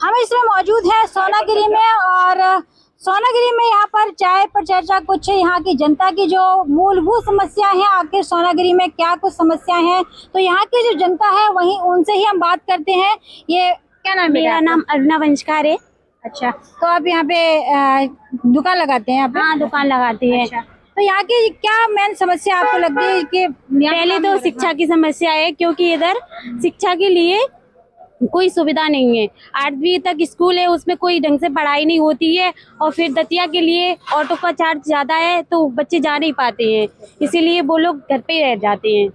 हम इसमें मौजूद हैं सोनागिरी में, और सोनागिरी में यहाँ पर चाय पर चर्चा कुछ यहाँ की जनता की जो मूलभूत समस्या है, आखिर सोनागिरी में क्या कुछ समस्या है, तो यहाँ की जो जनता है वहीं उनसे ही हम बात करते हैं। ये क्या नाम है? मेरा नाम अरुणा वंशकार है। अच्छा, तो आप यहाँ पे दुकान लगाते हैं? हाँ, दुकान लगाती है। अच्छा, तो यहाँ की क्या मेन समस्या आपको लगती है? कि पहले तो शिक्षा की समस्या है, क्योंकि इधर शिक्षा के लिए कोई सुविधा नहीं है। 8वीं तक स्कूल है, उसमें कोई ढंग से पढ़ाई नहीं होती है, और फिर दतिया के लिए ऑटो का चार्ज ज्यादा है तो बच्चे जा नहीं पाते हैं, इसीलिए वो लोग घर पे ही रह जाते हैं।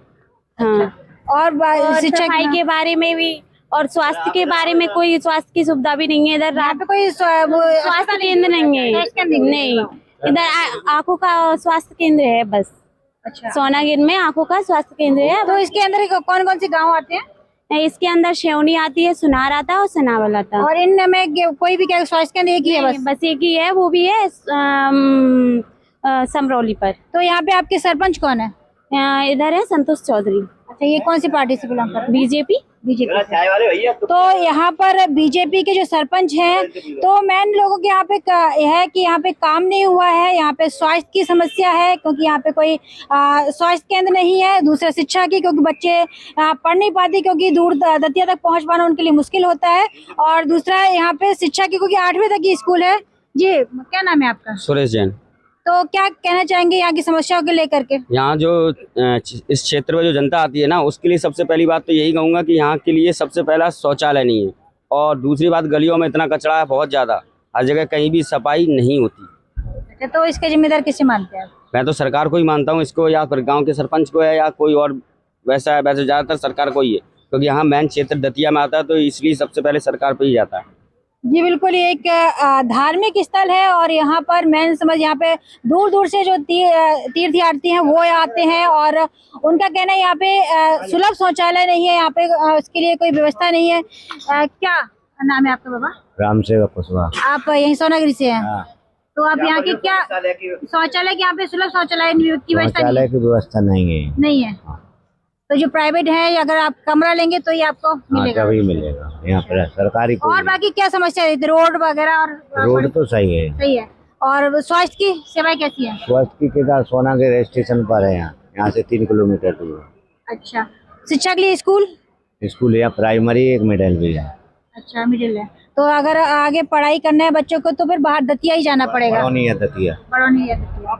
हाँ, और शिक्षा सफाई के बारे में भी और स्वास्थ्य के बारे में कोई स्वास्थ्य की सुविधा भी नहीं है इधर। यहाँ पे कोई स्वास्थ्य केंद्र नहीं है, नहीं इधर आंखों का स्वास्थ्य केंद्र है बस। अच्छा, सोनागिर में आंखों का स्वास्थ्य केंद्र है। तो इसके अंदर कौन कौन से गांव आते हैं? इसके अंदर शेवनी आती है, सुनार आता है और सनावल आता है। और इनमें कोई भी क्या स्वास्थ्य केंद्र एक ही है? बस एक ही है, वो भी है समरौली पर। तो यहाँ पे आपके सरपंच कौन है? इधर है संतोष चौधरी। अच्छा, ये कौन सी पार्टी से बिलोंग करते हैं? बीजेपी। तो यहाँ पर बीजेपी के जो सरपंच हैं, तो मेन लोगों के यहाँ पे है कि यहाँ पे काम नहीं हुआ है, यहाँ पे स्वास्थ्य की समस्या है क्योंकि यहाँ पे कोई स्वास्थ्य केंद्र नहीं है। दूसरा शिक्षा की, क्योंकि बच्चे पढ़ नहीं पाते, क्योंकि दूर दतिया तक पहुँच पाना उनके लिए मुश्किल होता है। और दूसरा यहाँ पे शिक्षा की, क्योंकि 8वीं तक की स्कूल है। जी, क्या नाम है आपका? सुरेश जैन। तो क्या कहना चाहेंगे यहाँ की समस्याओं को लेकर के? यहाँ जो इस क्षेत्र में जो जनता आती है ना, उसके लिए सबसे पहली बात तो यही कहूँगा कि यहाँ के लिए सबसे पहला शौचालय नहीं है, और दूसरी बात गलियों में इतना कचरा है बहुत ज़्यादा, हर जगह कहीं भी सफाई नहीं होती। अच्छा, तो इसके जिम्मेदार किसे मानते हैं आप? मैं तो सरकार को ही मानता हूँ इसको, या फिर गाँव के सरपंच को है, या कोई और वैसा है। वैसे ज़्यादातर सरकार को ही है, क्योंकि यहाँ मेन क्षेत्र दतिया में आता है, तो इसलिए सबसे पहले सरकार पर ही जाता है। जी बिल्कुल, ये एक धार्मिक स्थल है, और यहाँ पर मैंने समझ यहाँ पे दूर दूर से जो तीर्थयात्री हैं वो आते हैं, और उनका कहना है यहाँ पे सुलभ शौचालय नहीं है, यहाँ पे उसके लिए कोई व्यवस्था नहीं है। क्या नाम है आपका बाबा? राम सेवक कुशवाहा। आप यहीं सोनागिरी से हैं? हाँ। तो आप यहाँ की क्या शौचालय की, यहाँ पे सुलभ शौचालय की व्यवस्था शौचालय की व्यवस्था नहीं है। नहीं है? तो जो प्राइवेट है, अगर आप कमरा लेंगे तो ये आपको मिलेगा? तभी मिलेगा यहाँ पर सरकारी। और बाकी क्या समस्या है? रोड वगैरह? और रोड तो सही है। सही है। और स्वास्थ्य की सेवाएं कैसी है? स्वास्थ्य की केदार सोनागिर स्टेशन पर है, यहाँ से 3 किलोमीटर दूर। अच्छा, शिक्षा के लिए स्कूल यहाँ प्राइमरी, एक मिडिल भी है। अच्छा, मिडिल है। तो अगर आगे पढ़ाई करना है बच्चों को तो फिर बाहर दतिया ही जाना पड़ेगा? बड़ौनी है दतिया। बड़ौनी है दतिया।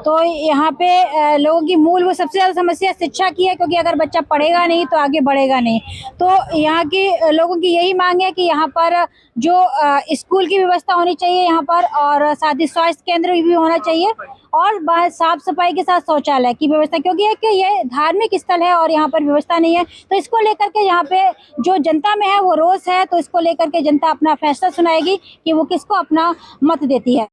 तो यहाँ पे लोगों की मूल वो सबसे ज्यादा समस्या शिक्षा की है, क्योंकि अगर बच्चा पढ़ेगा नहीं तो आगे बढ़ेगा नहीं। तो यहाँ की लोगों की यही मांग है कि यहाँ पर जो स्कूल की व्यवस्था होनी चाहिए यहाँ पर, और साथ ही स्वास्थ्य केंद्र भी होना चाहिए, और बाहर साफ सफाई के साथ शौचालय की व्यवस्था, क्योंकि ये धार्मिक स्थल है और यहाँ पर व्यवस्था नहीं है। तो इसको लेकर के यहाँ पे जो जनता में है वो रोष है, तो इसको लेकर के जनता अपना फैसला सुनाएगी कि वो किसको अपना मत देती है।